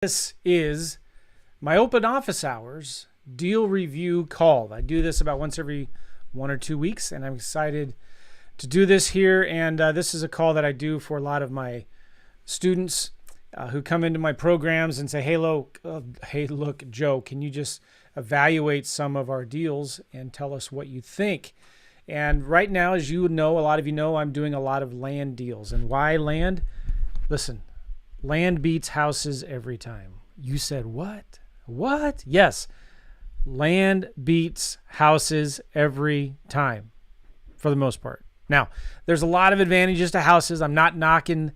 This is my open office hours deal review call. I do this about once every 1 or 2 weeks, and I'm excited to do this here. And this is a call that I do for a lot of my students who come into my programs and say, hey, look, Joe, can you just evaluate some of our deals and tell us what you think? And right now, as you know, a lot of you know, I'm doing a lot of land deals. And why land? Listen. Land beats houses every time. You said what? What? Yes. Land beats houses every time for the most part. Now, there's a lot of advantages to houses. I'm not knocking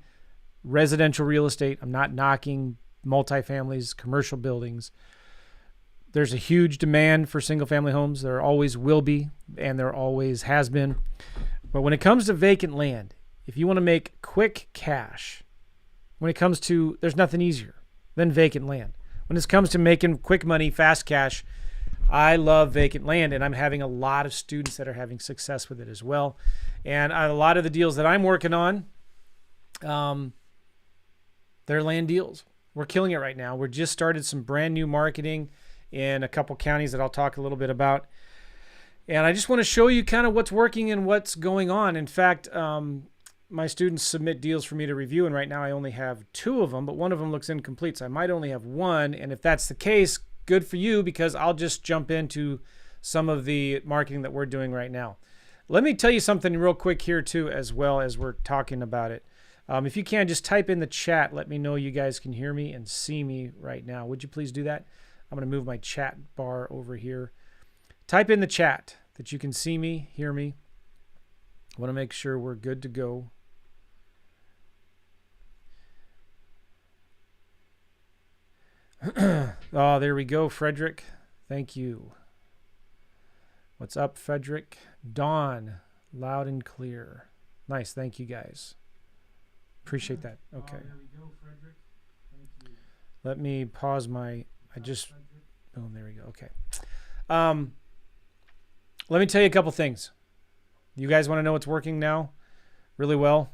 residential real estate. I'm not knocking multifamilies, commercial buildings. There's a huge demand for single family homes. There always will be, and there always has been. But when it comes to vacant land, if you want to make quick cash, when it comes to, there's nothing easier than vacant land. When it comes to making quick money, fast cash, I love vacant land, and I'm having a lot of students that are having success with it as well. And a lot of the deals that I'm working on, they're land deals. We're killing it right now. We're just started some brand new marketing in a couple counties that I'll talk a little bit about. And I just want to show you kind of what's working and what's going on. In fact, my students submit deals for me to review, and right now I only have 2 of them, but one of them looks incomplete, so I might only have 1. And if that's the case, good for you, because I'll just jump into some of the marketing that we're doing right now. Let me tell you something real quick here too, as well as we're talking about it. If you can, just type in the chat. Let me know you guys can hear me and see me right now. Would you please do that? I'm going to move my chat bar over here. Type in the chat that you can see me, hear me. I want to make sure we're good to go. Oh, there we go, Frederick. Thank you. What's up, Frederick? Dawn, loud and clear. Nice, thank you guys. Appreciate that. Okay. There we go, Frederick. Thank you. Let me pause my. Boom, there we go. Okay. Let me tell you a couple things. You guys want to know what's working now really well?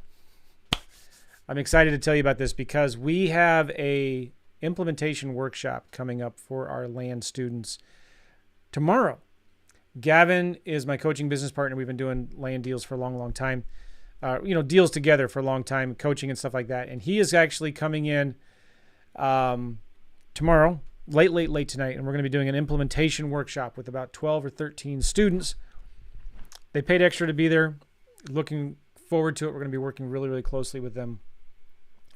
I'm excited to tell you about this because we have a implementation workshop coming up for our land students tomorrow. Gavin is my coaching business partner. We've been doing land deals for a long, long time. Deals together for a long time, coaching and stuff like that. And he is actually coming in tomorrow, late tonight, and we're going to be doing an implementation workshop with about 12 or 13 students. They paid extra to be there. Looking forward to it. We're going to be working really, really closely with them.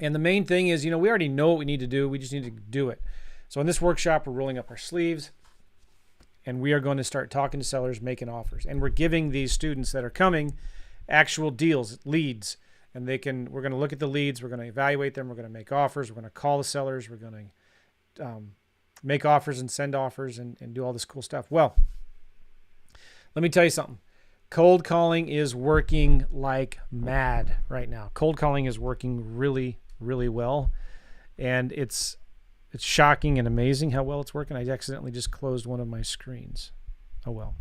And the main thing is, we already know what we need to do. We just need to do it. So in this workshop, we're rolling up our sleeves, and we are going to start talking to sellers, making offers. And we're giving these students that are coming actual deals, leads. And we're going to look at the leads. We're going to evaluate them. We're going to make offers. We're going to call the sellers. We're going to make offers and send offers and do all this cool stuff. Well, let me tell you something. Cold calling is working like mad right now. Cold calling is working really, really well. And it's shocking and amazing how well it's working. I accidentally just closed one of my screens. Oh, well.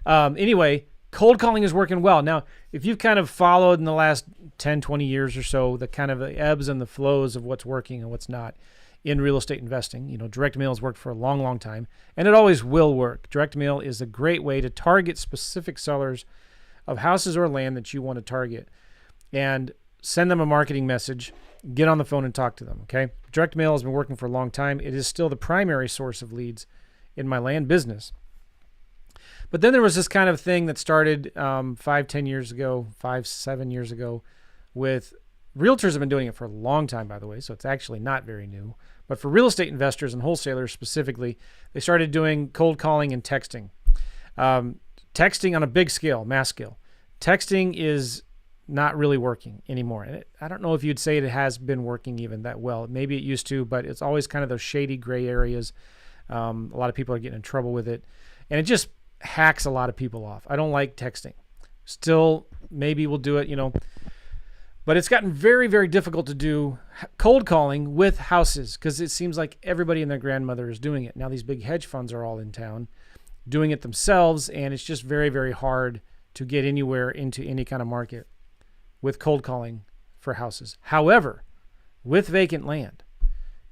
Anyway, cold calling is working well. Now, if you've kind of followed in the last 10, 20 years or so, the kind of the ebbs and the flows of what's working and what's not in real estate investing, direct mail has worked for a long, long time, and it always will work. Direct mail is a great way to target specific sellers of houses or land that you want to target and send them a marketing message, get on the phone and talk to them, okay? Direct mail has been working for a long time. It is still the primary source of leads in my land business. But then there was this kind of thing that started 7 years ago with realtors have been doing it for a long time, by the way, so it's actually not very new. But for real estate investors and wholesalers specifically, they started doing cold calling and texting. Texting on a big scale, mass scale. Texting is not really working anymore. And I don't know if you'd say it has been working even that well. Maybe it used to, but it's always kind of those shady gray areas. A lot of people are getting in trouble with it. And it just hacks a lot of people off. I don't like texting. Still, maybe we'll do it, But it's gotten very, very difficult to do cold calling with houses because it seems like everybody and their grandmother is doing it. Now these big hedge funds are all in town doing it themselves, and it's just very, very hard to get anywhere into any kind of market with cold calling for houses. However, with vacant land,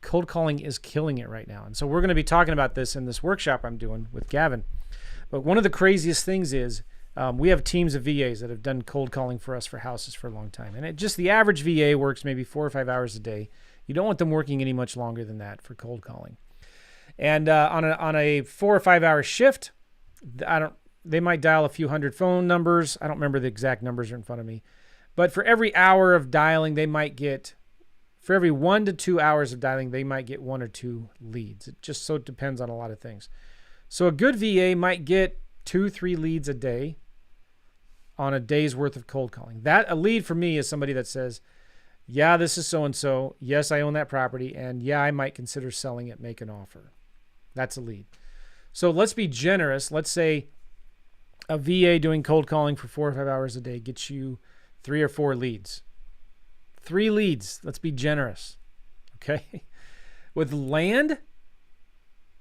Cold calling is killing it right now. And so we're going to be talking about this in this workshop I'm doing with Gavin. But one of the craziest things is we have teams of VAs that have done cold calling for us for houses for a long time. And just the average VA works maybe 4 or 5 hours a day. You don't want them working any much longer than that for cold calling. And on a 4 or 5 hour shift, they might dial a few hundred phone numbers. I don't remember the exact numbers are in front of me. But for every hour of dialing, for every 1 to 2 hours of dialing, they might get 1 or 2 leads. It just so depends on a lot of things. So a good VA might get 2-3 leads a day on a day's worth of cold calling. A lead for me is somebody that says, yeah, this is so-and-so. Yes, I own that property. And yeah, I might consider selling it, make an offer. That's a lead. So let's be generous. Let's say a VA doing cold calling for 4 or 5 hours a day gets you 3 or 4 leads. 3 leads. Let's be generous. Okay. With land,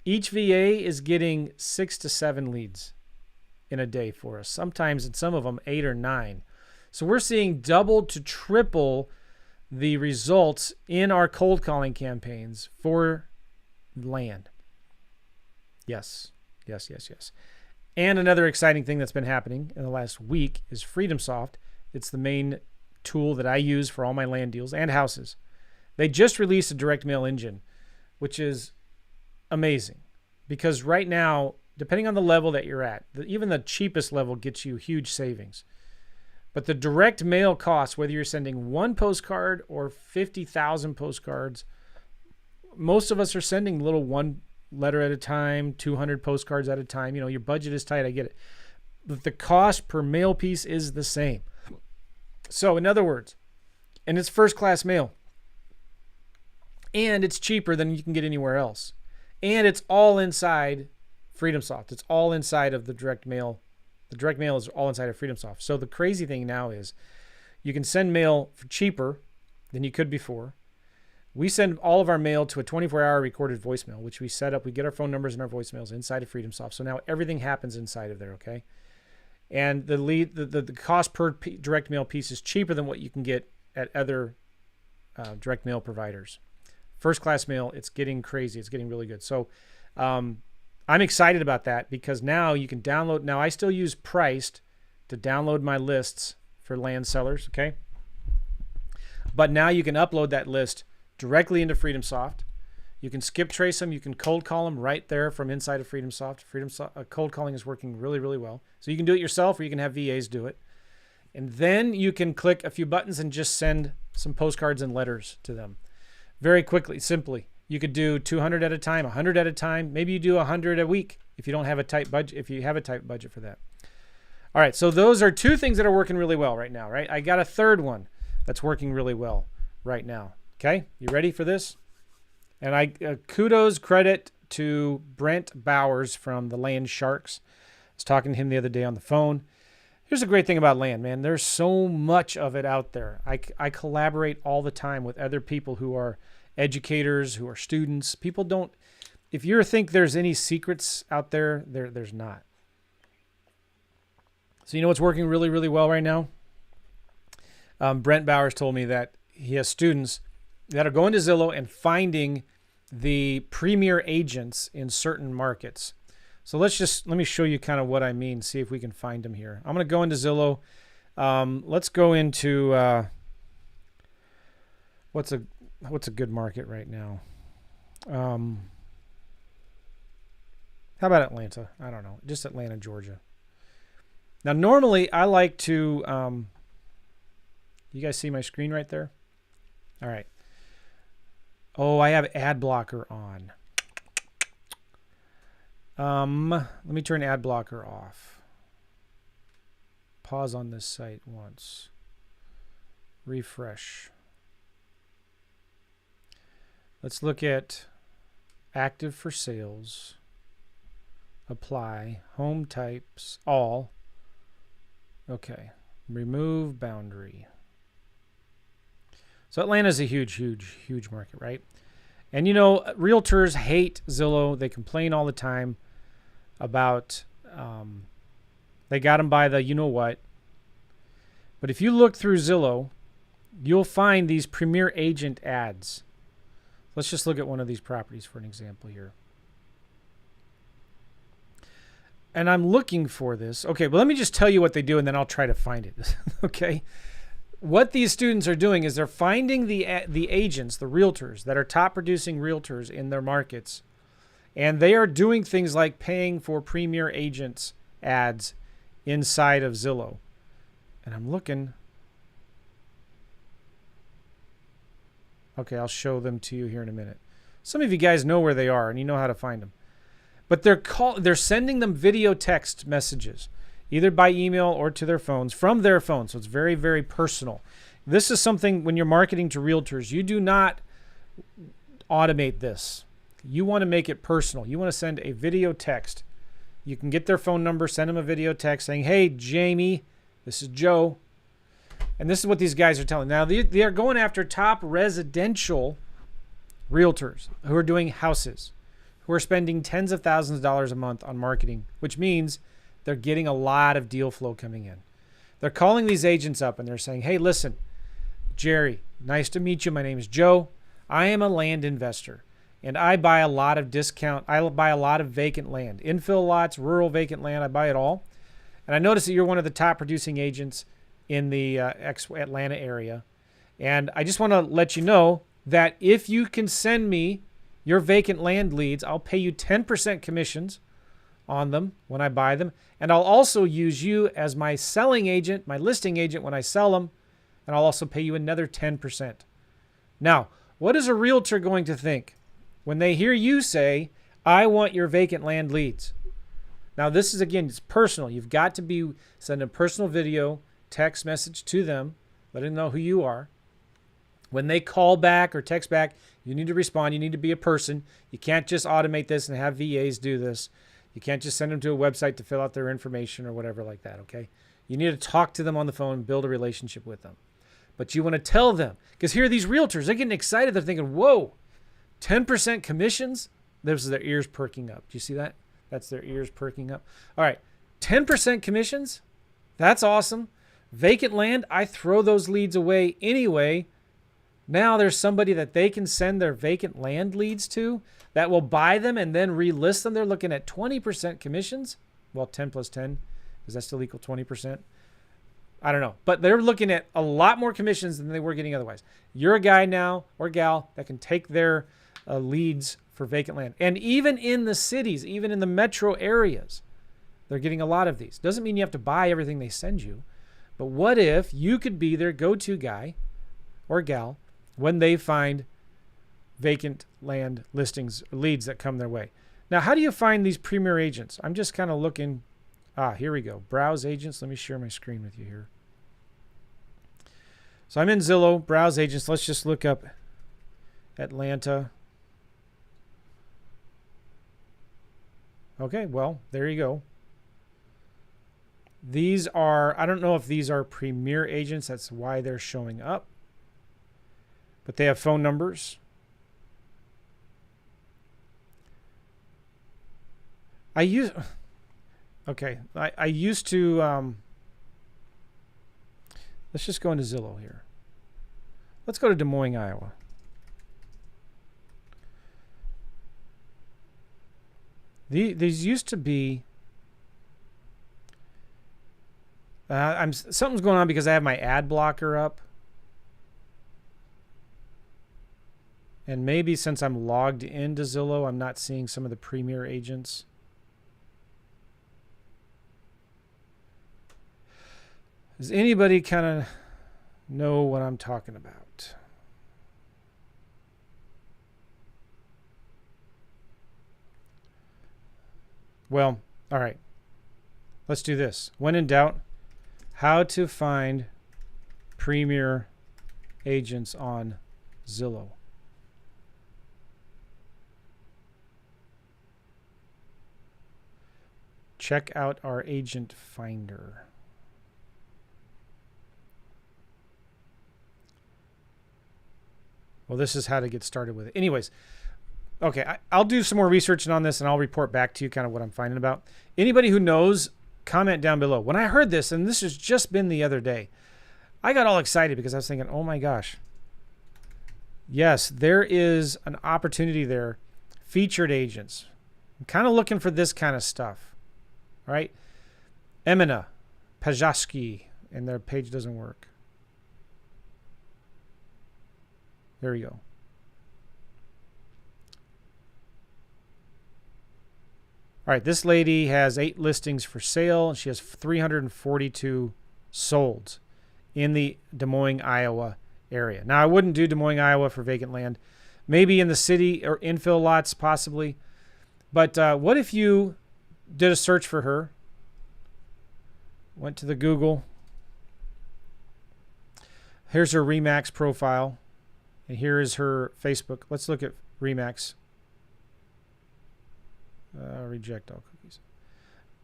each VA is getting 6 to 7 leads in a day for us. Sometimes in some of them, 8 or 9. So we're seeing double to triple the results in our cold calling campaigns for land. Yes. And another exciting thing that's been happening in the last week is Freedomsoft. It's the main tool that I use for all my land deals and houses. They just released a direct mail engine, which is amazing because right now, depending on the level that you're at, even the cheapest level gets you huge savings. But the direct mail costs, whether you're sending 1 postcard or 50,000 postcards, most of us are sending little 1 letter at a time, 200 postcards at a time. Your budget is tight, I get it. But the cost per mail piece is the same. So in other words, and it's first-class mail. And it's cheaper than you can get anywhere else. And it's all inside Freedomsoft. It's all inside of the direct mail. The direct mail is all inside of Freedomsoft. So the crazy thing now is you can send mail for cheaper than you could before. We send all of our mail to a 24-hour recorded voicemail, which we set up. We get our phone numbers and our voicemails inside of Freedomsoft. So now everything happens inside of there, okay? And the cost per direct mail piece is cheaper than what you can get at other direct mail providers. First-class mail, it's getting crazy. It's getting really good. So I'm excited about that because now you can download. Now I still use Priced to download my lists for land sellers, okay? But now you can upload that list directly into Freedomsoft. You can skip trace them. You can cold call them right there from inside of Freedomsoft. Cold calling is working really, really well. So you can do it yourself or you can have VAs do it. And then you can click a few buttons and just send some postcards and letters to them very quickly, simply. You could do 200 at a time, 100 at a time. Maybe you do 100 a week if you don't have a tight budget, if you have a tight budget for that. All right, so those are 2 things that are working really well right now, right? I got a third one that's working really well right now. Okay, you ready for this? And I kudos, credit to Brent Bowers from the Land Sharks. I was talking to him the other day on the phone. Here's the great thing about land, man. There's so much of it out there. I collaborate all the time with other people who are educators, who are students. People don't, if you think there's any secrets out there, there's not. So you know what's working really, really well right now? Brent Bowers told me that he has students that are going to Zillow and finding the premier agents in certain markets. So let me show you kind of what I mean, see if we can find them here. I'm going to go into Zillow. Let's go into what's a good market right now? How about Atlanta? I don't know. Just Atlanta, Georgia. Now, normally I like to, you guys see my screen right there? All right. Oh, I have ad blocker on. Let me turn ad blocker off. Pause on this site once. Refresh. Let's look at active for sales. Apply. Home types. All. Okay. Remove boundary. So Atlanta's a huge, huge, huge market, right? And you know, realtors hate Zillow. They complain all the time about they got them by the you know what. But if you look through Zillow, you'll find these premier agent ads. Let's just look at one of these properties for an example here. And I'm looking for this. Okay, well, let me just tell you what they do, and then I'll try to find it. Okay. What these students are doing is they're finding the agents, the realtors that are top producing realtors in their markets. And they are doing things like paying for premier agents ads inside of Zillow. And I'm looking. Okay, I'll show them to you here in a minute. Some of you guys know where they are and you know how to find them. But they're sending them video text messages, either by email or to their phones, from their phones. So it's very, very personal. This is something when you're marketing to realtors, you do not automate this. You want to make it personal. You want to send a video text. You can get their phone number, send them a video text saying, hey, Jamie, this is Joe. And this is what these guys are telling. Now, they are going after top residential realtors who are doing houses, who are spending tens of thousands of dollars a month on marketing, which means they're getting a lot of deal flow coming in. They're calling these agents up and they're saying, hey, listen, Jerry, nice to meet you. My name is Joe. I am a land investor and I buy a lot of I buy a lot of vacant land, infill lots, rural vacant land. I buy it all. And I noticed that you're one of the top producing agents in the Atlanta area. And I just want to let you know that if you can send me your vacant land leads, I'll pay you 10% commissions on them when I buy them. And I'll also use you as my selling agent, my listing agent when I sell them. And I'll also pay you another 10%. Now, what is a realtor going to think when they hear you say, I want your vacant land leads? Now, this is, again, it's personal. You've got to send a personal video, text message to them, let them know who you are. When they call back or text back, you need to respond. You need to be a person. You can't just automate this and have VAs do this. You can't just send them to a website to fill out their information or whatever like that, okay? You need to talk to them on the phone and build a relationship with them. But you want to tell them, because here are these realtors, they're getting excited. They're thinking, whoa, 10% commissions? Those are their ears perking up. Do you see that? That's their ears perking up. All right, 10% commissions? That's awesome. Vacant land, I throw those leads away anyway. Now there's somebody that they can send their vacant land leads to that will buy them and then relist them. They're looking at 20% commissions. Well, 10 plus 10, does that still equal 20%? I don't know. But they're looking at a lot more commissions than they were getting otherwise. You're a guy now or gal that can take their leads for vacant land. And even in the cities, even in the metro areas, they're getting a lot of these. Doesn't mean you have to buy everything they send you. But what if you could be their go-to guy or gal when they find vacant land listings, leads that come their way? Now, how do you find these premier agents? I'm just kind of looking. Here we go. Browse agents. Let me share my screen with you here. So I'm in Zillow, browse agents. Let's just look up Atlanta. Okay, well, there you go. These are, I don't know if these are premier agents. That's why they're showing up. But they have phone numbers. I used to, let's just go into Zillow here. Let's go to Des Moines, Iowa. These used to be, something's going on because I have my ad blocker up. And maybe since I'm logged into Zillow, I'm not seeing some of the premier agents. Does anybody kind of know what I'm talking about? Well, all right. Let's do this. When in doubt, how to find premier agents on Zillow. Check out our agent finder. Well, this is how to get started with it. Anyways, okay, I'll do some more research on this and I'll report back to you kind of what I'm finding about. Anybody who knows, comment down below. When I heard this, and this has just been the other day, I got all excited because I was thinking, oh my gosh, Yes, there is an opportunity there. Featured agents. I'm kind of looking for this kind of stuff. All right. Emina Pajaski, and their page doesn't work. There we go. All right, this lady has 8 listings for sale, and she has 342 sold in the Des Moines, Iowa area. Now, I wouldn't do Des Moines, Iowa for vacant land. Maybe in the city or infill lots, possibly. But what if you did a search for her, went to the Google. Here's her Remax profile, and here is her Facebook. Let's look at Remax. Reject all cookies.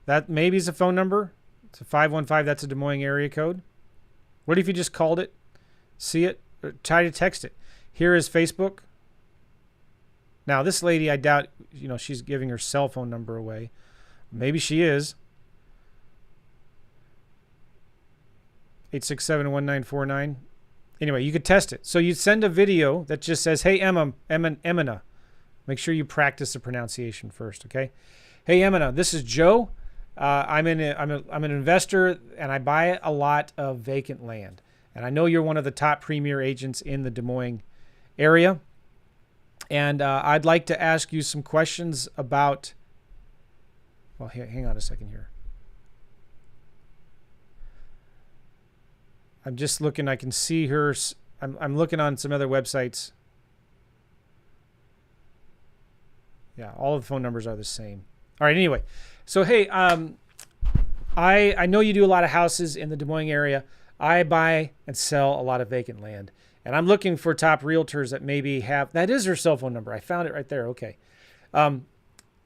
That maybe is a phone number. It's a 515. That's a Des Moines area code. What if you just called it, see it, or try to text it? Here is Facebook. Now, this lady, I doubt, she's giving her cell phone number away. Maybe she is. 867-1949. Anyway, you could test it. So you send a video that just says, "Hey, Emina." Make sure you practice the pronunciation first, okay? "Hey, Emina, this is Joe. I'm an investor, and I buy a lot of vacant land. And I know you're one of the top premier agents in the Des Moines area. And I'd like to ask you some questions about..." Well, hang on a second here. I'm just looking. I can see her. I'm looking on some other websites. Yeah, all of the phone numbers are the same. All right, anyway. So, hey, I know you do a lot of houses in the Des Moines area. I buy and sell a lot of vacant land. And I'm looking for top realtors that maybe have... That is her cell phone number. I found it right there. Okay.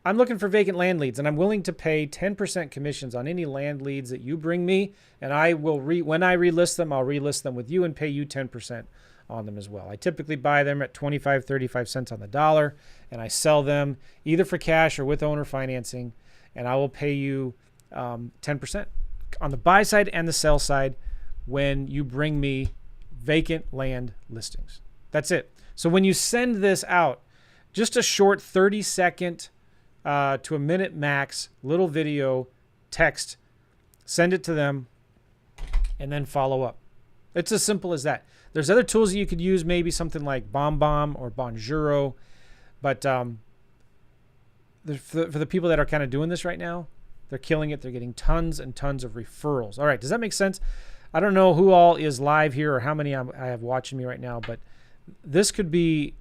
I'm looking for vacant land leads, and I'm willing to pay 10% commissions on any land leads that you bring me. And I will when I relist them, I'll relist them with you and pay you 10% on them as well. I typically buy them at 25, 35 cents on the dollar, and I sell them either for cash or with owner financing, and I will pay you 10% on the buy side and the sell side when you bring me vacant land listings. That's it. So when you send this out, just a short 30-second to a minute max little video text, send it to them, and then follow up. It's as simple as that. There's other tools that you could use, maybe something like BombBomb or Bonjoro, but for the people that are kind of doing this right now, they're killing it. They're getting tons and tons of referrals. All right, does that make sense? I don't know who all is live here or how many I have watching me right now, but this could be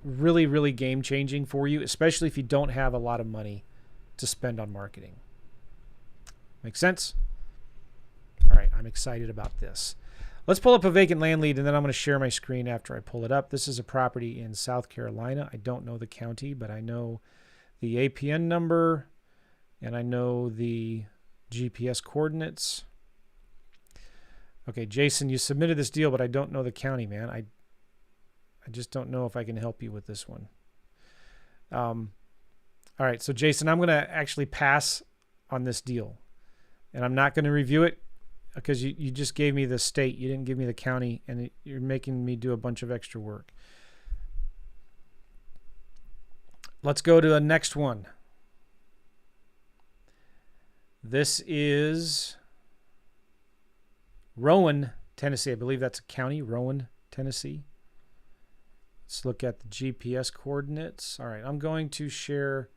really, really game-changing for you, especially if you don't have a lot of money to spend on marketing. Make sense? All right, I'm excited about this. Let's pull up a vacant land lead, and then I'm going to share my screen after I pull it up. This is a property in South Carolina. I don't know the county, but I know the APN number, and I know the GPS coordinates. Okay, Jason, you submitted this deal, but I don't know the county, man. I just don't know if I can help you with this one. All right, so Jason, I'm going to actually pass on this deal, and I'm not going to review it because you just gave me the state. You didn't give me the county, and you're making me do a bunch of extra work. Let's go to the next one. This is Rowan, Tennessee. I believe that's a county, Rowan, Tennessee. Let's look at the GPS coordinates. All right, I'm going to share.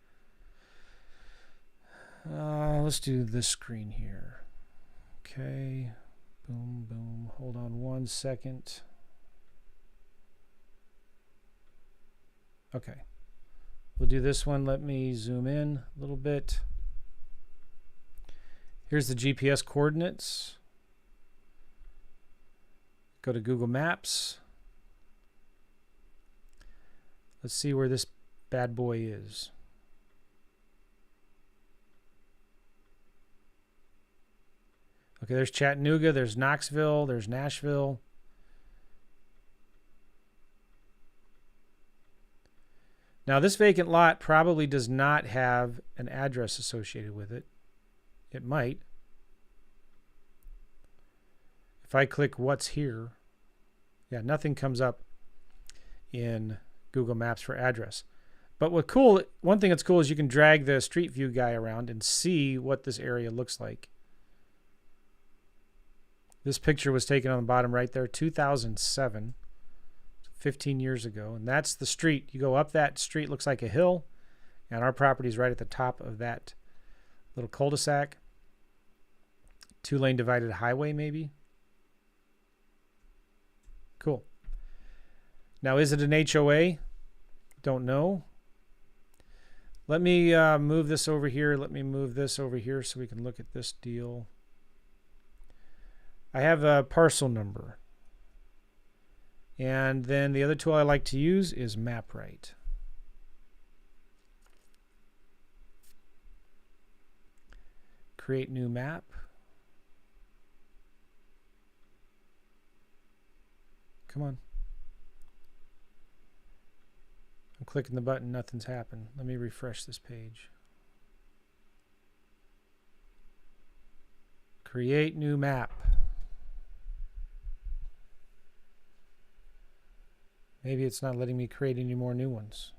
Let's do this screen here. Okay. Boom, boom. Hold on 1 second. Okay. We'll do this one. Let me zoom in a little bit. Here's the GPS coordinates. Go to Google Maps. Let's see where this bad boy is. Okay, there's Chattanooga, there's Knoxville, there's Nashville. Now, this vacant lot probably does not have an address associated with it. It might. If I click what's here, yeah, nothing comes up in Google Maps for address. But one thing that's cool is you can drag the Street View guy around and see what this area looks like. This picture was taken on the bottom right there, 2007, 15 years ago. And that's the street. You go up that street, looks like a hill, and our property is right at the top of that little cul-de-sac. 2-lane divided highway, maybe. Cool. Now, is it an HOA? Don't know. Let me move this over here. Let me move this over here so we can look at this deal. I have a parcel number. And then the other tool I like to use is MapRight. Create new map. Come on. I'm clicking the button, nothing's happened. Let me refresh this page. Create new map. Maybe it's not letting me create any more new ones.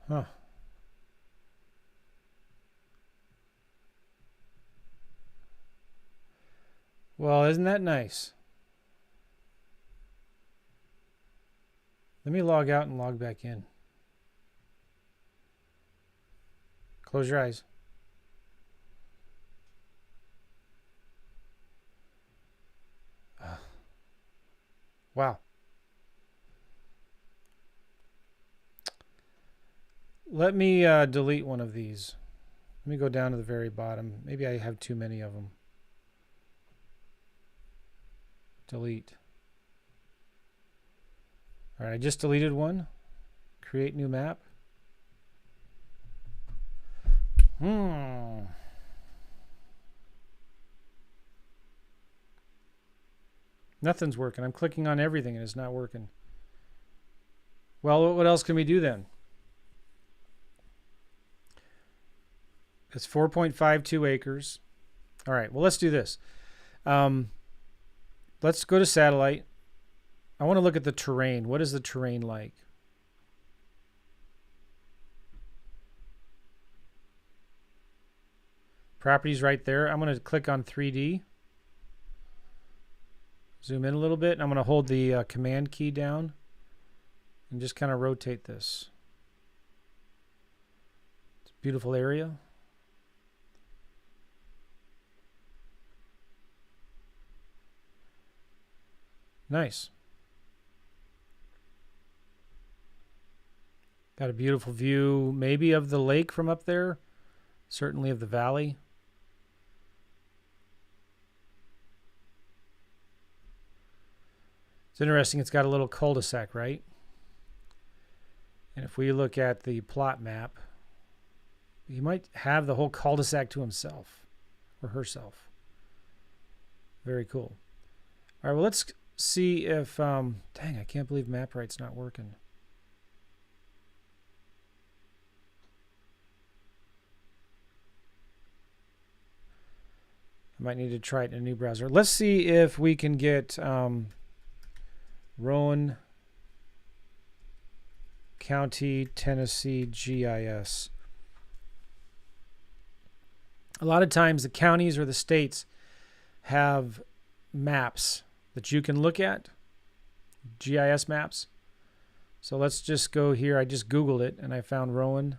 Huh. Well, isn't that nice? Let me log out and log back in. Close your eyes. Wow. Let me delete one of these. Let me go down to the very bottom. Maybe I have too many of them. Delete. All right, I just deleted one. Create new map. Nothing's working. I'm clicking on everything and it's not working. Well, what else can we do then? It's 4.52 acres. All right, well, let's do this. Let's go to satellite. I want to look at the terrain. What is the terrain like? Properties right there. I'm going to click on 3D. Zoom in a little bit. And I'm going to hold the command key down and just kind of rotate this. It's a beautiful area. Nice. Got a beautiful view, maybe of the lake from up there, certainly of the valley. It's interesting, it's got a little cul-de-sac, right? And if we look at the plot map, he might have the whole cul-de-sac to himself or herself. Very cool. All right, well, let's see if, dang, I can't believe MapRight's not working. I might need to try it in a new browser. Let's see if we can get Rowan County, Tennessee GIS. A lot of times the counties or the states have maps that you can look at, GIS maps. So let's just go here. I just Googled it and I found Rowan.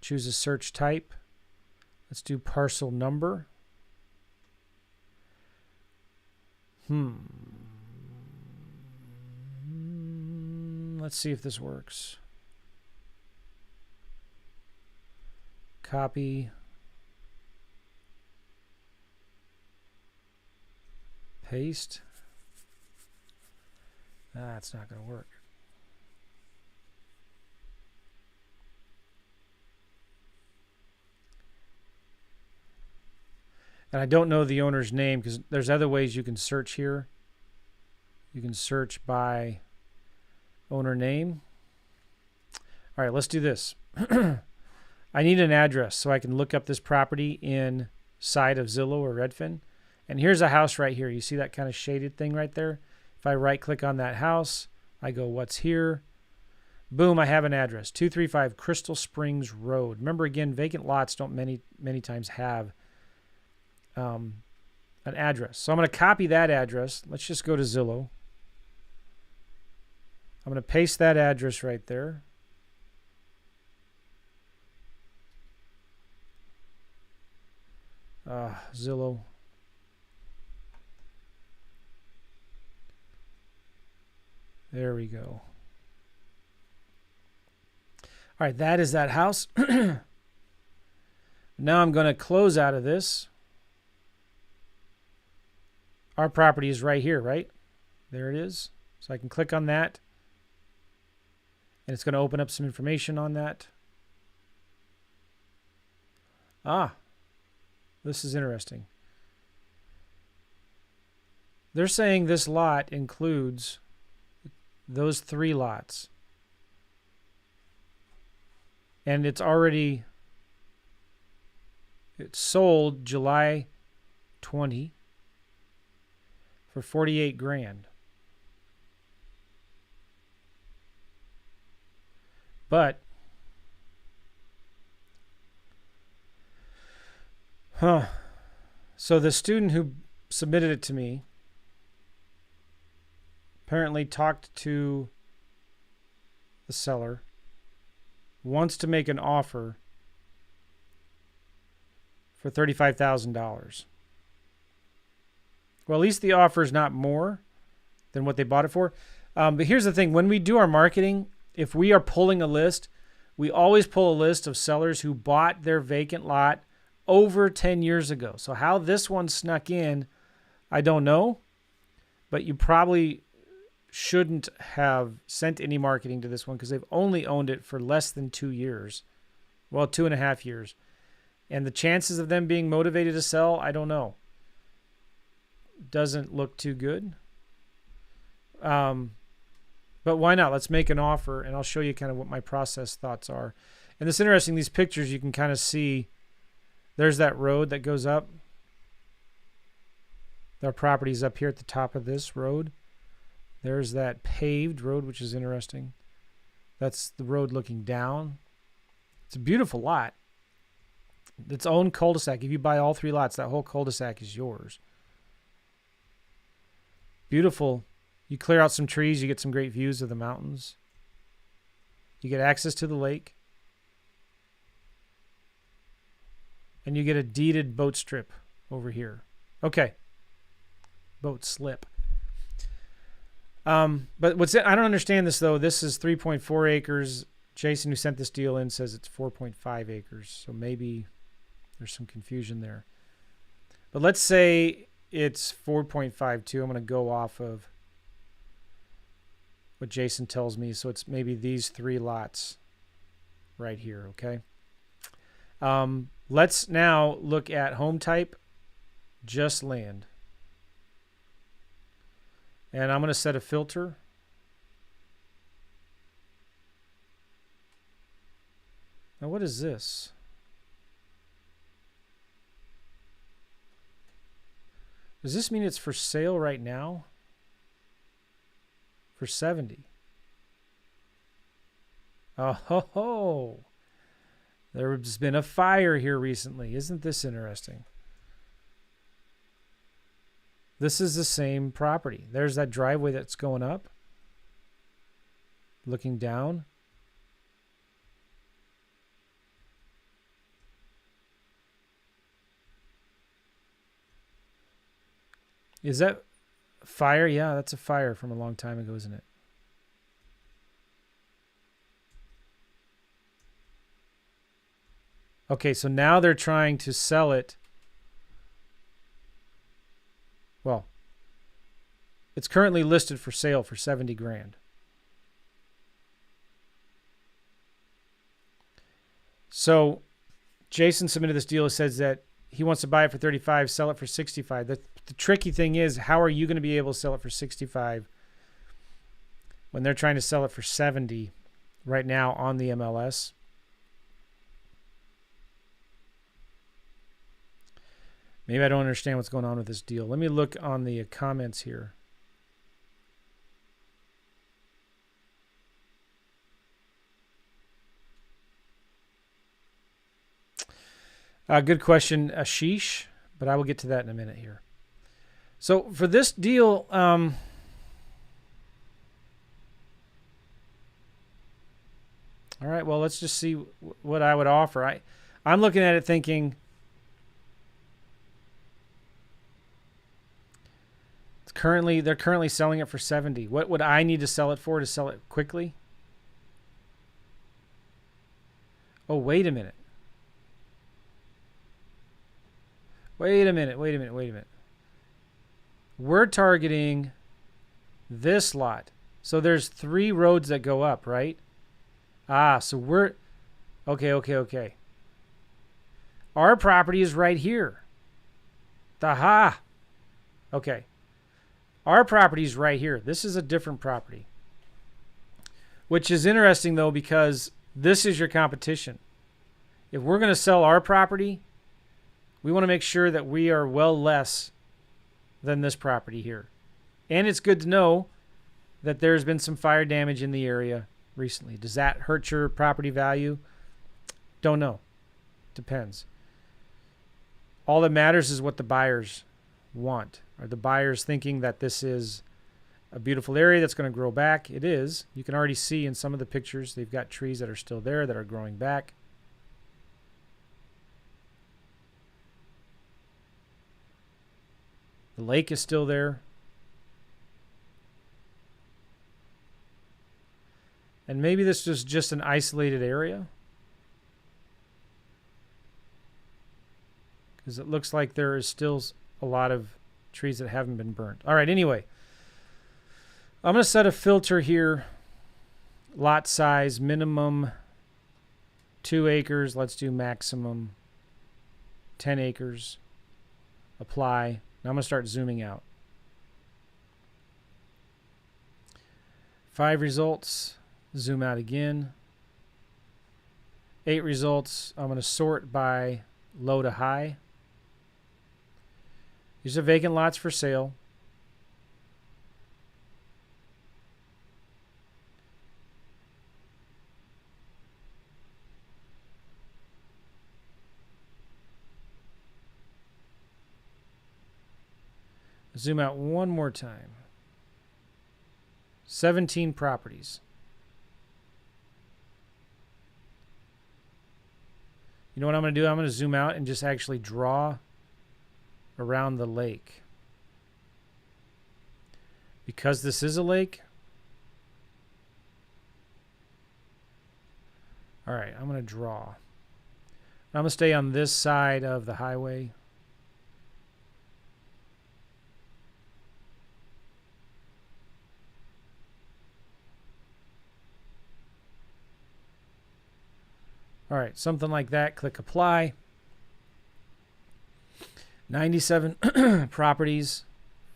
Choose a search type. Let's do parcel number. Let's see if this works. Copy. Paste. It's not going to work. And I don't know the owner's name because there's other ways you can search here. You can search by owner name. All right, let's do this. I need an address so I can look up this property inside of Zillow or Redfin. And here's a house right here. You see that kind of shaded thing right there? If I right click on that house, I go, what's here? Boom, I have an address, 235 Crystal Springs Road. Remember, again, vacant lots don't many times have an address. So I'm going to copy that address. Let's just go to Zillow. I'm going to paste that address right there. Zillow. There we go. All right, that is that house. Now I'm going to close out of this. Our property is right here, right? There it is. So I can click on that. And it's going to open up some information on that. This is interesting. They're saying this lot includes those 3 lots. And it's sold July 20 for 48 grand. But so the student who submitted it to me apparently talked to the seller, wants to make an offer for $35,000. Well, at least the offer is not more than what they bought it for. But here's the thing. When we do our marketing, if we are pulling a list, we always pull a list of sellers who bought their vacant lot over 10 years ago. So how this one snuck in, I don't know. But you probably shouldn't have sent any marketing to this one because they've only owned it for less than 2 years. Well, 2.5 years. And the chances of them being motivated to sell, I don't know. Doesn't look too good. But why not? Let's make an offer, and I'll show you kind of what my process thoughts are. And it's interesting, these pictures, you can kind of see there's that road that goes up. Our property's up here at the top of this road. There's that paved road, which is interesting. That's the road looking down. It's a beautiful lot. Its own cul-de-sac. If you buy all 3 lots, that whole cul-de-sac is yours. Beautiful. You clear out some trees, you get some great views of the mountains. You get access to the lake. And you get a deeded boat strip over here. Okay. Boat slip. But I don't understand this, though. This is 3.4 acres. Jason, who sent this deal in, says it's 4.5 acres. So maybe there's some confusion there. But let's say it's 4.52. I'm going to go off of what Jason tells me. So it's maybe these 3 lots right here, okay? Let's now look at home type, just land. And I'm going to set a filter. Now, what is this? Does this mean it's for sale right now? For 70. Oh ho ho. There's been a fire here recently. Isn't this interesting? This is the same property. There's that driveway that's going up. Looking down. Is that fire? Yeah, that's a fire from a long time ago, isn't it? Okay, so now they're trying to sell it. Well, it's currently listed for sale for 70 grand. So Jason submitted this deal. It says that he wants to buy it for 35, sell it for 65. The tricky thing is, how are you going to be able to sell it for 65 when they're trying to sell it for 70 right now on the MLS? Maybe I don't understand what's going on with this deal. Let me look on the comments here. Good question, Ashish, but I will get to that in a minute here. So for this deal, all right, well, let's just see what I would offer. I'm looking at it thinking they're currently selling it for 70. What would I need to sell it for to sell it quickly? Oh, wait a minute. Wait a minute. We're targeting this lot. So there's 3 roads that go up, right? So we're... Okay. Our property is right here. Aha! Okay. Our property is right here. This is a different property. Which is interesting, though, because this is your competition. If we're going to sell our property, we want to make sure that we are well less than this property here. And it's good to know that there's been some fire damage in the area recently. Does that hurt your property value? Don't know. Depends. All that matters is what the buyers want. Are the buyers thinking that this is a beautiful area that's going to grow back? It is. You can already see in some of the pictures they've got trees that are still there that are growing back. The lake is still there. And maybe this is just an isolated area, because it looks like there is still a lot of trees that haven't been burnt. All right, anyway, I'm going to set a filter here. Lot size, minimum 2 acres. Let's do maximum 10 acres. Apply. Now I'm going to start zooming out. 5 results. Zoom out again. 8 results. I'm going to sort by low to high. These are vacant lots for sale. Zoom out one more time. 17 properties. You know what I'm going to do? I'm going to zoom out and just actually draw around the lake. Because this is a lake. All right, I'm going to draw. I'm going to stay on this side of the highway. All right, something like that. Click apply. 97 properties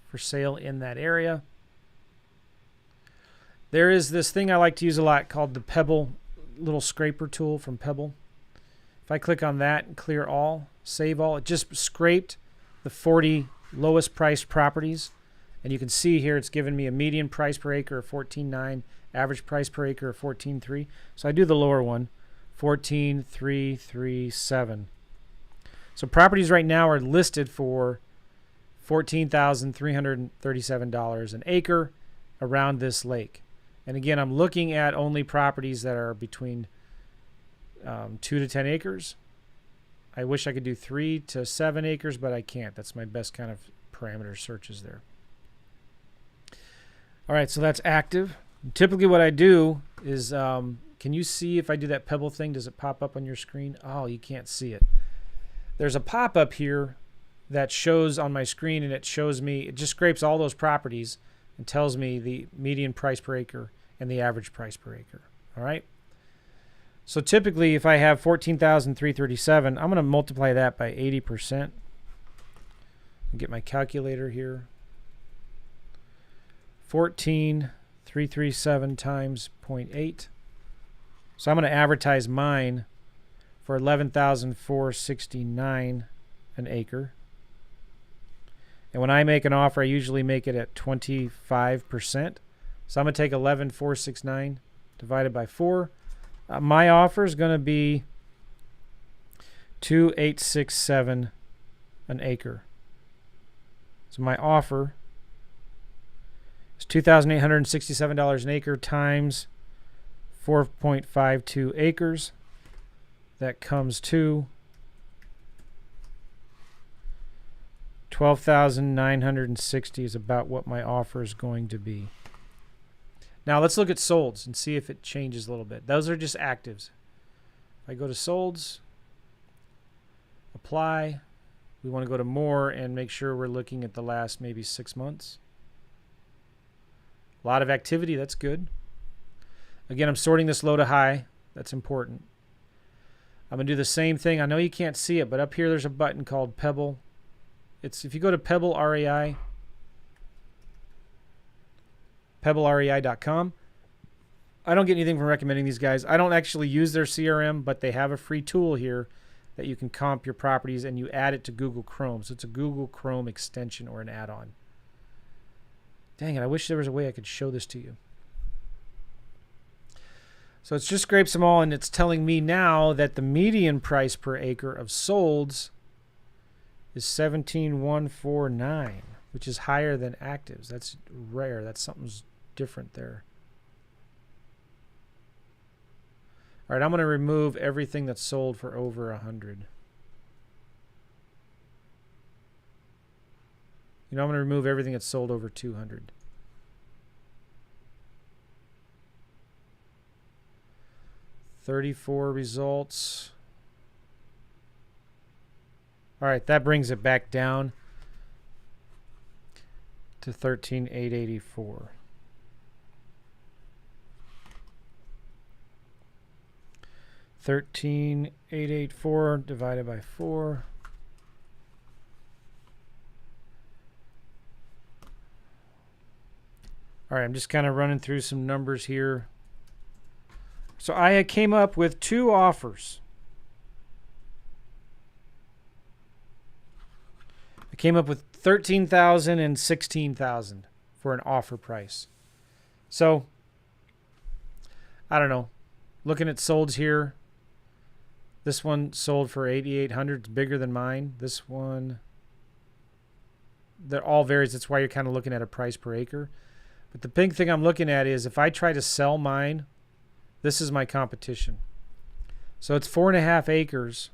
for sale in that area. There is this thing I like to use a lot called the Pebble little scraper tool from Pebble. If I click on that and clear all, save all, it just scraped the 40 lowest priced properties. And you can see here it's given me a median price per acre of $14.9, average price per acre of $14.3. So I do the lower one. $14,337. So properties right now are listed for $14,337 an acre around this lake. And again, I'm looking at only properties that are between 2 to 10 acres. I wish I could do 3 to 7 acres, but I can't. That's my best kind of parameter searches there. All right, so that's active. Typically what I do is... can you see if I do that Pebble thing? Does it pop up on your screen? Oh, you can't see it. There's a pop-up here that shows on my screen, and it shows me, it just scrapes all those properties and tells me the median price per acre and the average price per acre. All right. So typically, if I have 14,337, I'm going to multiply that by 80%. I'll get my calculator here. 14,337 times 0.8. So I'm going to advertise mine for $11,469 an acre. And when I make an offer, I usually make it at 25%. So I'm going to take 11,469 divided by 4. My offer is going to be 2,867 an acre. So my offer is $2,867 an acre times 4.52 acres. That comes to $12,960 is about what my offer is going to be. Now let's look at solds and see if it changes a little bit. Those are just actives. If I go to solds, apply, we want to go to more and make sure we're looking at the last maybe 6 months. A lot of activity, that's good. Again, I'm sorting this low to high. That's important. I'm going to do the same thing. I know you can't see it, but up here there's a button called Pebble. If you go to Pebble REI, pebblerei.com. I don't get anything from recommending these guys. I don't actually use their CRM, but they have a free tool here that you can comp your properties and you add it to Google Chrome. So it's a Google Chrome extension or an add-on. Dang it, I wish there was a way I could show this to you. So it's just scrapes them all, and it's telling me now that the median price per acre of solds is 17,149, which is higher than actives. That's rare. That's something's different there. All right, I'm going to remove everything that's sold for over 100. I'm going to remove everything that's sold over 200. $34 results. All right, that brings it back down to 13,884. $13,884 divided by 4. All right, I'm just kind of running through some numbers here. So I came up with 2 offers. I came up with $13,000 and $16,000 for an offer price. So I don't know. Looking at solds here, this one sold for $8,800. It's bigger than mine. This one, they're all varies. That's why you're kind of looking at a price per acre. But the big thing I'm looking at is if I try to sell mine, this is my competition. So it's 4.5 acres.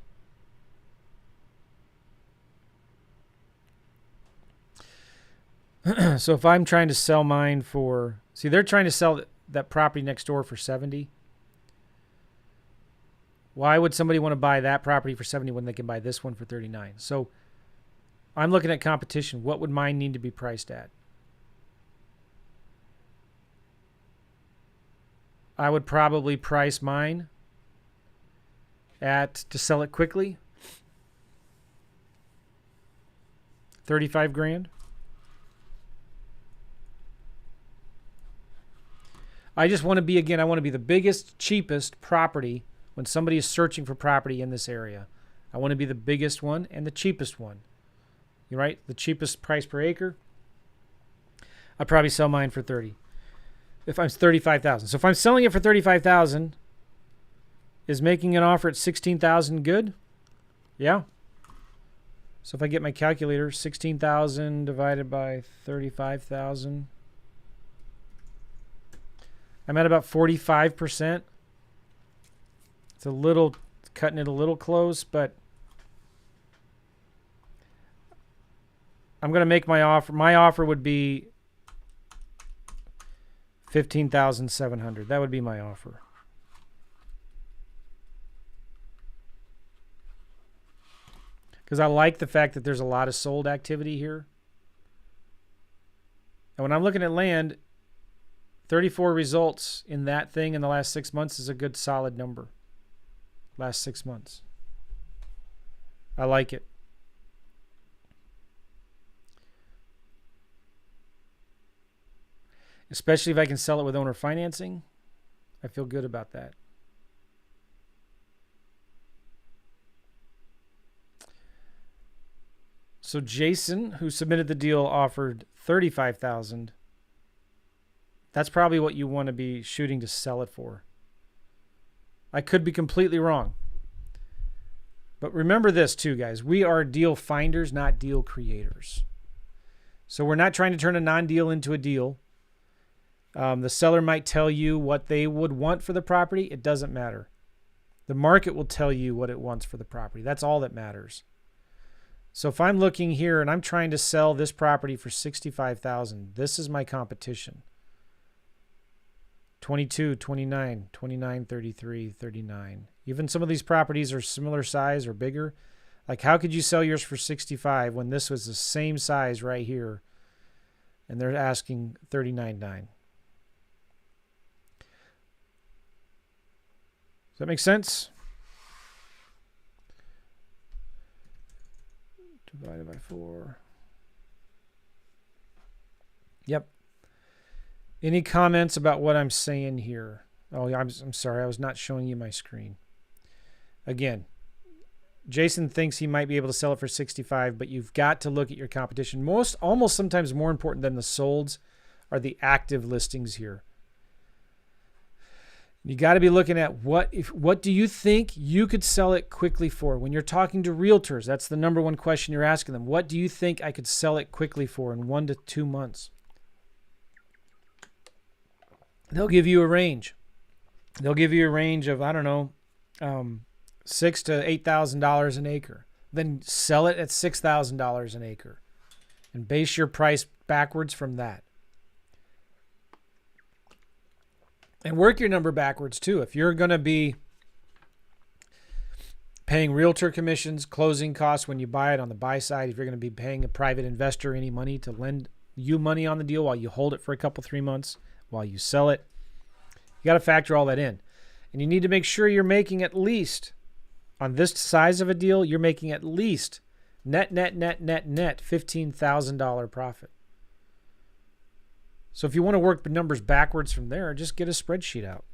So if I'm trying to sell mine for, see, they're trying to sell that property next door for 70. Why would somebody want to buy that property for 70 when they can buy this one for 39? So I'm looking at competition. What would mine need to be priced at? I would probably price mine at, to sell it quickly, 35 grand. I just want to be, again, I want to be the biggest, cheapest property when somebody is searching for property in this area. I want to be the biggest one and the cheapest one. You're right? The cheapest price per acre. I'd probably sell mine for 30. If I'm 35,000. So if I'm selling it for 35,000, is making an offer at 16,000 good? Yeah. So if I get my calculator, 16,000 divided by 35,000. I'm at about 45%. It's a little, cutting it a little close, but I'm going to make my offer. My offer would be 15,700. That would be my offer. Because I like the fact that there's a lot of sold activity here. And when I'm looking at land, 34 results in that thing in the last 6 months is a good solid number. Last 6 months. I like it. Especially if I can sell it with owner financing. I feel good about that. So Jason, who submitted the deal, offered $35,000. That's probably what you want to be shooting to sell it for. I could be completely wrong. But remember this too, guys. We are deal finders, not deal creators. So we're not trying to turn a non-deal into a deal. The seller might tell you what they would want for the property. It doesn't matter. The market will tell you what it wants for the property. That's all that matters. So if I'm looking here and I'm trying to sell this property for $65,000, this is my competition. 22, 29, 29, 33, 39. Even some of these properties are similar size or bigger. Like, how could you sell yours for 65 when this was the same size right here and they're asking 39.9? Does that make sense? Divided by 4. Yep. Any comments about what I'm saying here? Oh, I'm sorry. I was not showing you my screen. Again, Jason thinks he might be able to sell it for 65, but you've got to look at your competition. Almost sometimes more important than the solds are the active listings here. You got to be looking at what do you think you could sell it quickly for? When you're talking to realtors, that's the number one question you're asking them. What do you think I could sell it quickly for in 1 to 2 months? They'll give you a range. They'll give you a range of, I don't know, $6,000 to $8,000 an acre. Then sell it at $6,000 an acre and base your price backwards from that. And work your number backwards too. If you're going to be paying realtor commissions, closing costs when you buy it on the buy side, if you're going to be paying a private investor any money to lend you money on the deal while you hold it for a couple, 3 months, while you sell it, you got to factor all that in. And you need to make sure you're making at least, on this size of a deal, you're making at least net $15,000 profit. So if you want to work the numbers backwards from there, just get a spreadsheet out.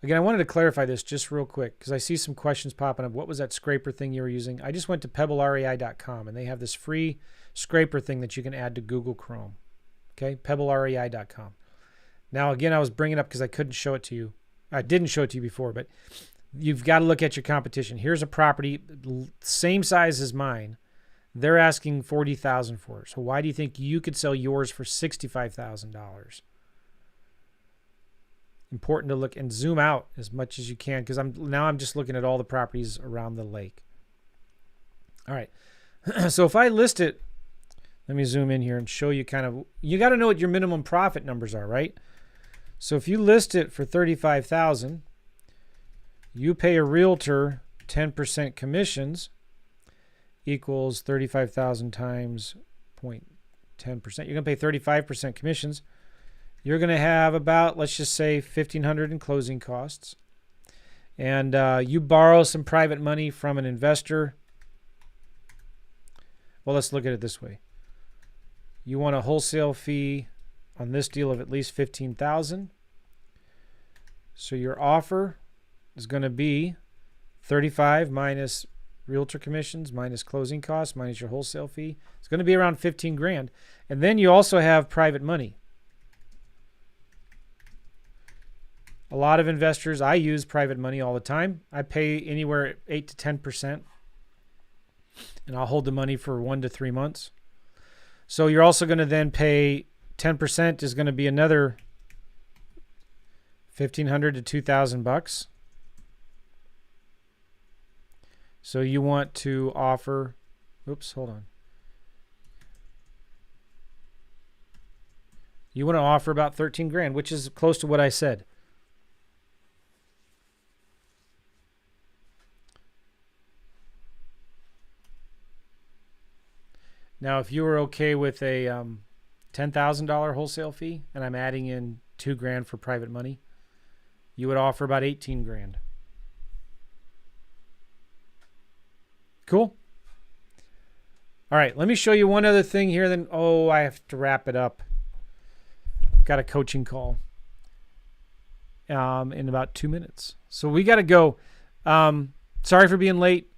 Again, I wanted to clarify this just real quick because I see some questions popping up. What was that scraper thing you were using? I just went to pebblerei.com and they have this free scraper thing that you can add to Google Chrome. Okay, pebblerei.com. Now, again, I was bringing it up because I couldn't show it to you. I didn't show it to you before, but you've got to look at your competition. Here's a property, same size as mine. They're asking $40,000 for it. So why do you think you could sell yours for $65,000? Important to look and zoom out as much as you can because I'm just looking at all the properties around the lake. All right. So if I list it, let me zoom in here and show you kind of, you got to know what your minimum profit numbers are, right? So if you list it for $35,000, you pay a realtor 10% commissions equals 35,000 times 0.10%. You're going to pay 35% commissions. You're going to have about, let's just say, $1,500 in closing costs. And you borrow some private money from an investor. Well, let's look at it this way. You want a wholesale fee on this deal of at least $15,000. So your offer is going to be 35 minus realtor commissions minus closing costs minus your wholesale fee. It's going to be around 15 grand. And then you also have private money. A lot of investors, I use private money all the time. I pay anywhere 8 to 10%. And I'll hold the money for 1 to 3 months. So you're also going to then pay 10% is going to be another $1,500 to $2,000. So you want to offer, oops, hold on. You want to offer about 13 grand, which is close to what I said. Now, if you were okay with a $10,000 wholesale fee and I'm adding in 2 grand for private money, you would offer about 18 grand. Cool. All right, let me show you one other thing here. Then, I have to wrap it up. I've got a coaching call in about 2 minutes. So we got to go. Sorry for being late.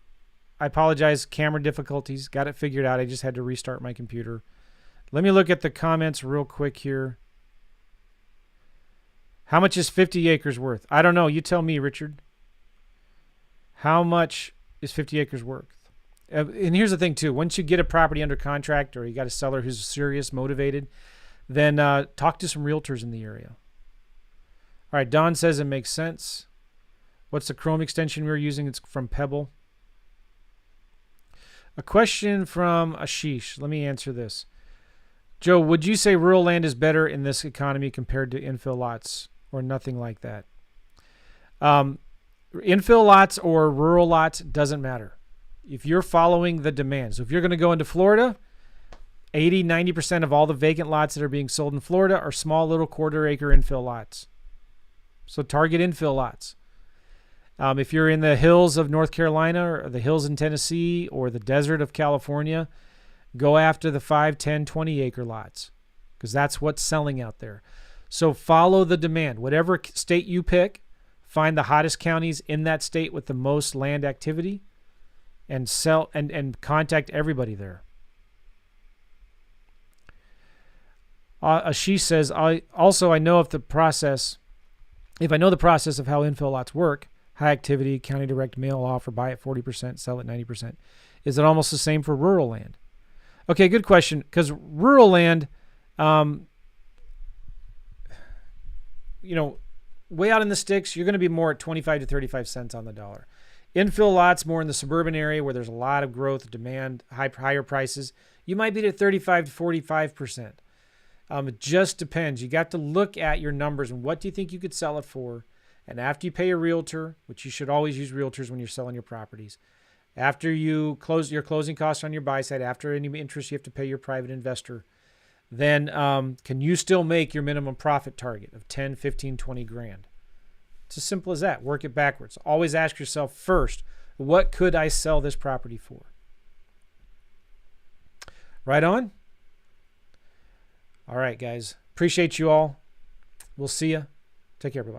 I apologize. Camera difficulties. Got it figured out. I just had to restart my computer. Let me look at the comments real quick here. How much is 50 acres worth? I don't know. You tell me, Richard. How much is 50 acres worth? And here's the thing, too. Once you get a property under contract or you got a seller who's serious, motivated, then talk to some realtors in the area. All right, Don says it makes sense. What's the Chrome extension we're using? It's from Pebble. A question from Ashish. Let me answer this. Joe, would you say rural land is better in this economy compared to infill lots or nothing like that? Infill lots or rural lots doesn't matter. If you're following the demand. So if you're going to go into Florida, 80, 90% of all the vacant lots that are being sold in Florida are small little quarter-acre infill lots. So target infill lots. If you're in the hills of North Carolina or the hills in Tennessee or the desert of California, go after the 5, 10, 20-acre lots because that's what's selling out there. So follow the demand. Whatever state you pick, find the hottest counties in that state with the most land activity and sell and contact everybody there. Ashish says, I know if I know the process of how infill lots work, high activity, county direct mail offer, buy at 40%, sell at 90%. Is it almost the same for rural land? Okay, good question. Because rural land, way out in the sticks, you're going to be more at 25 to 35 cents on the dollar. Infill lots, more in the suburban area where there's a lot of growth, demand, higher prices, you might be at 35 to 45%. It just depends. You got to look at your numbers and what do you think you could sell it for? And after you pay a realtor, which you should always use realtors when you're selling your properties, after you close your closing costs on your buy side, after any interest you have to pay your private investor, then can you still make your minimum profit target of 10, 15, 20 grand? It's as simple as that. Work it backwards. Always ask yourself first, what could I sell this property for? Right on? All right, guys. Appreciate you all. We'll see you. Take care, everybody.